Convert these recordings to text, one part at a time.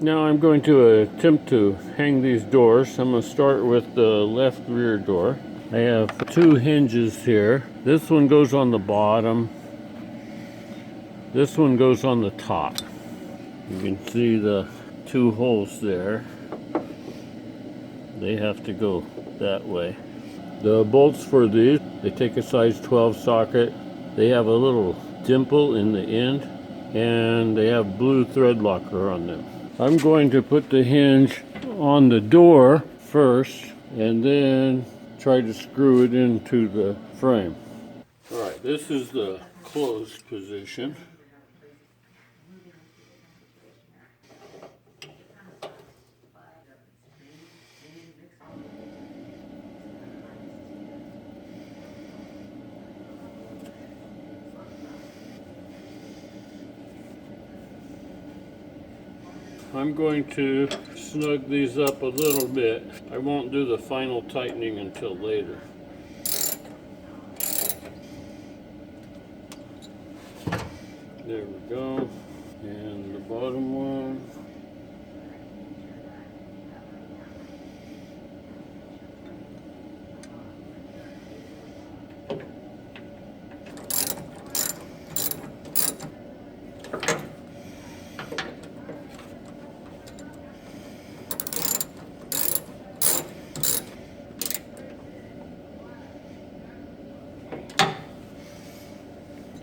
Now I'm going to attempt to hang these doors. I'm going to start with the left rear door. I have two hinges here. This one goes on the bottom. This one goes on the top. You can see the two holes there. They have to go that way. The bolts for these, they take a size 12 socket. They have a little dimple in the end, and they have blue thread locker on them. I'm going to put the hinge on the door first, and then try to screw it into the frame. All right, this is the closed position. I'm going to snug these up a little bit. I won't do the final tightening until later. There we go. And the bottom one.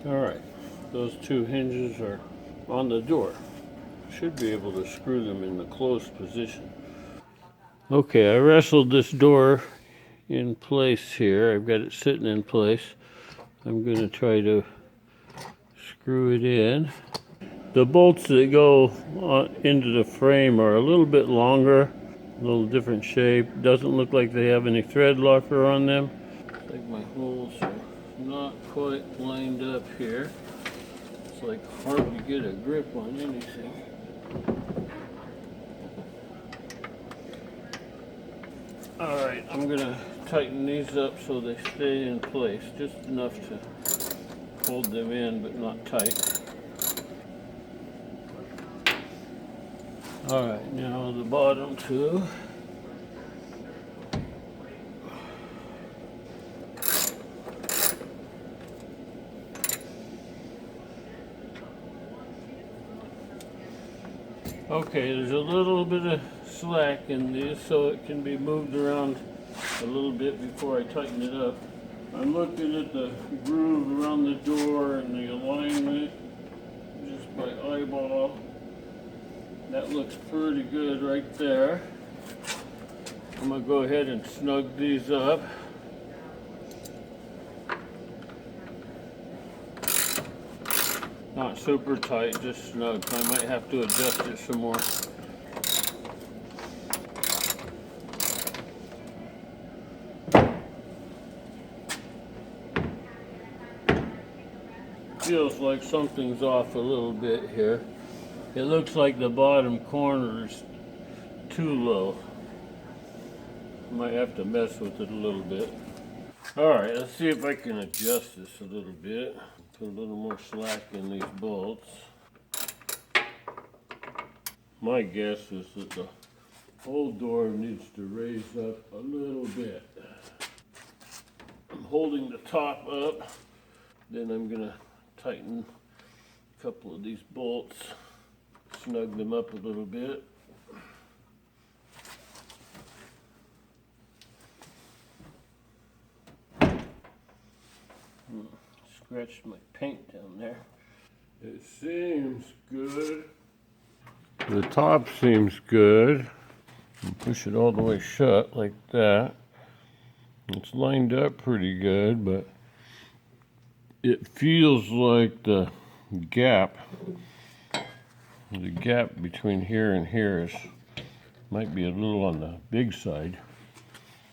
All right, those two hinges are on the door. Should be able to screw them in the closed position. Okay, I wrestled this door in place here. I've got it sitting in place. I'm going to try to screw it in. The bolts that go into the frame are a little bit longer, a little different shape. Doesn't look like they have any thread locker on them. Looks like my holes are not quite lined up here. It's like hard to get a grip on anything. All right, I'm gonna tighten these up so they stay in place, just enough to hold them in, but not tight. All right, now the bottom two. Okay, there's a little bit of slack in these, so it can be moved around a little bit before I tighten it up. I'm looking at the groove around the door and the alignment just by eyeball. That looks pretty good right there. I'm gonna go ahead and snug these up. Not super tight, just snug. I might have to adjust it some more. Feels like something's off a little bit here. It looks like the bottom corner is too low. Might have to mess with it a little bit. All right, let's see if I can adjust this a little bit. Put a little more slack in these bolts. My guess is that the whole door needs to raise up a little bit. I'm holding the top up, then I'm gonna tighten a couple of these bolts, snug them up a little bit. Scratched my paint down there. It seems good. The top seems good. Push it all the way shut like that. It's lined up pretty good, but it feels like the gap between here and here might be a little on the big side,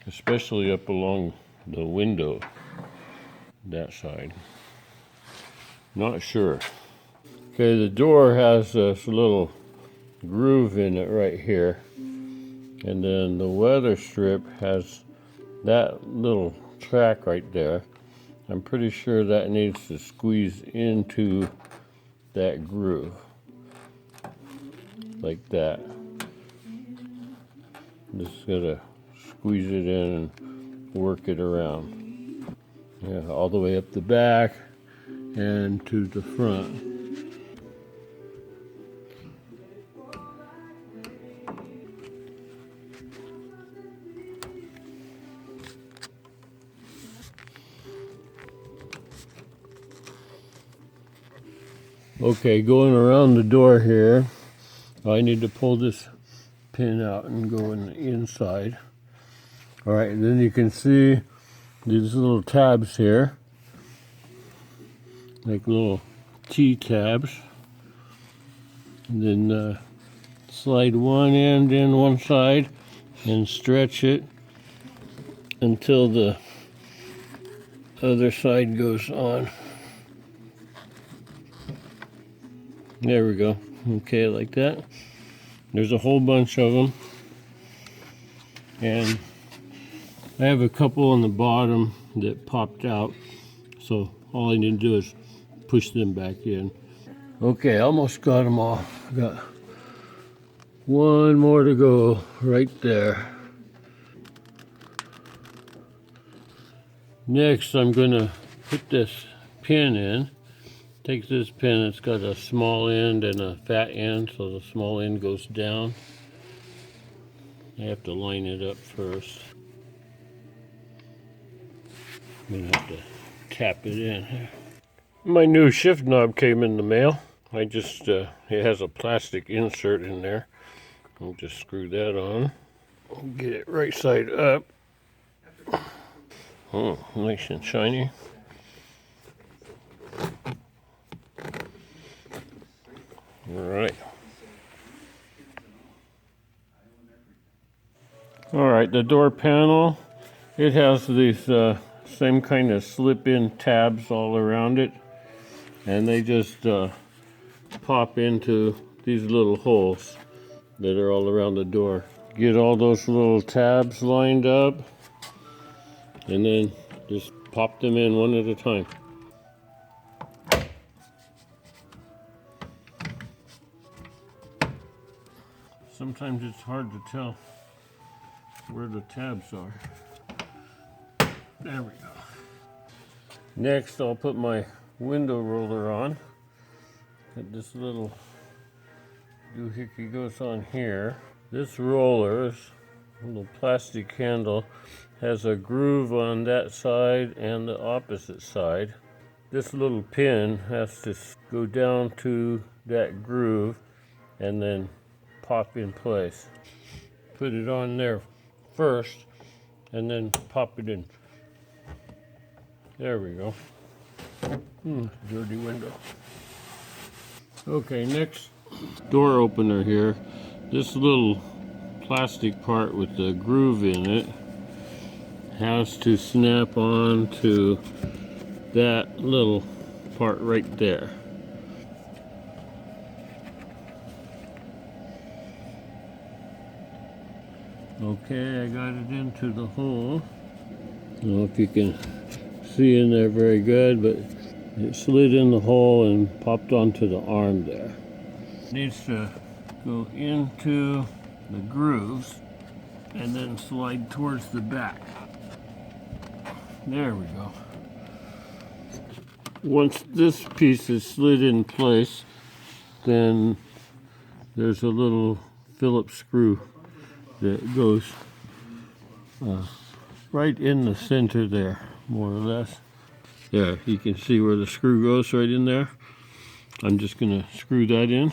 especially up along the window, that side. Not sure. Okay, the door has this little groove in it right here, and then the weather strip has that little track right there. I'm pretty sure that needs to squeeze into that groove like that. Just gotta squeeze it in and work it around. Yeah, all the way up the back and to the front. Okay, going around the door here, I need to pull this pin out and go in the inside. All right, and then you can see these little tabs here, like little T-tabs. And then slide one end in one side and stretch it until the other side goes on. There we go. Okay, like that. There's a whole bunch of them. And I have a couple on the bottom that popped out. So all I need to do is push them back in. Okay, almost got them all. Got one more to go right there. Next, I'm going to put this pin in. Take this pin, it's got a small end and a fat end, so the small end goes down. I have to line it up first. I'm going to have to tap it in here. My new shift knob came in the mail. It has a plastic insert in there. I'll just screw that on. Get it right side up. Oh, nice and shiny. All right, the door panel, it has these same kind of slip-in tabs all around it, and they just pop into these little holes that are all around the door. Get all those little tabs lined up, and then just pop them in one at a time. Sometimes it's hard to tell where the tabs are. There we go. Next, I'll put my window roller on. And this little doohickey goes on here. This roller, this little plastic handle, has a groove on that side and the opposite side. This little pin has to go down to that groove and then pop in place. Put it on there first and then pop it in. There we go. Dirty window. Okay, next door opener here. This little plastic part with the groove in it has to snap on to that little part right there. Okay, I got it into the hole. I don't know if you can see in there very good, but it slid in the hole and popped onto the arm there. It needs to go into the grooves and then slide towards the back. There we go. Once this piece is slid in place, then there's a little Phillips screw that goes right in the center there, more or less. There, you can see where the screw goes right in there. I'm just going to screw that in.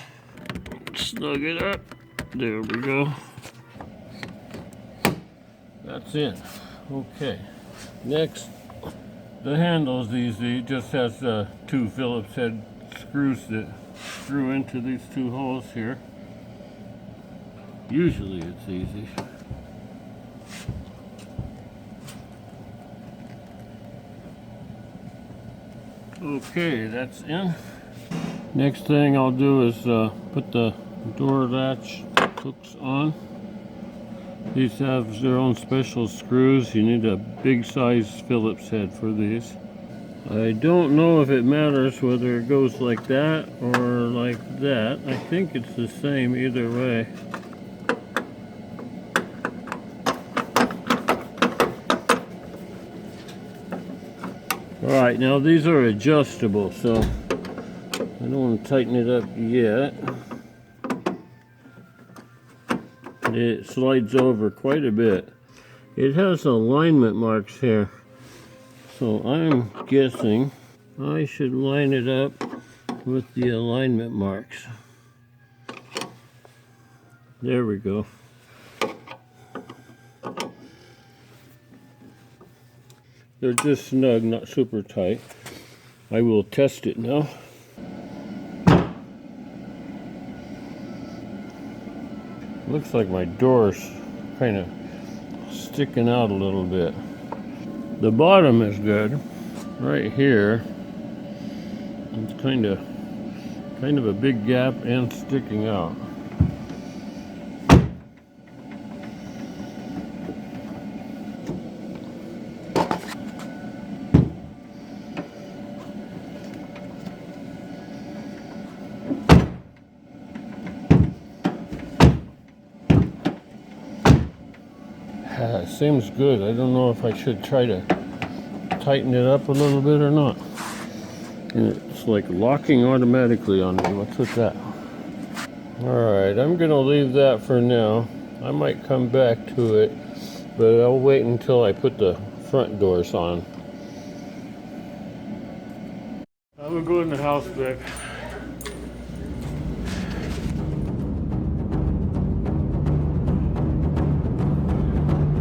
Snug it up. There we go. That's it. Okay. Next, the handle's easy. It just has two Phillips head screws that screw into these two holes here. Usually it's easy. Okay, that's in. Next thing I'll do is put the door latch hooks on. These have their own special screws. You need a big size Phillips head for these. I don't know if it matters whether it goes like that or like that. I think it's the same either way. Alright, now these are adjustable, so I don't want to tighten it up yet. It slides over quite a bit. It has alignment marks here, so I'm guessing I should line it up with the alignment marks. There we go. They're just snug, not super tight. I will test it now. Looks like my door's kind of sticking out a little bit. The bottom is good. Right here, it's kind of a big gap and sticking out. Seems good. I don't know if I should try to tighten it up a little bit or not. And it's like locking automatically on me. What's with that? Alright, I'm going to leave that for now. I might come back to it, but I'll wait until I put the front doors on. I'm going to go in the house back.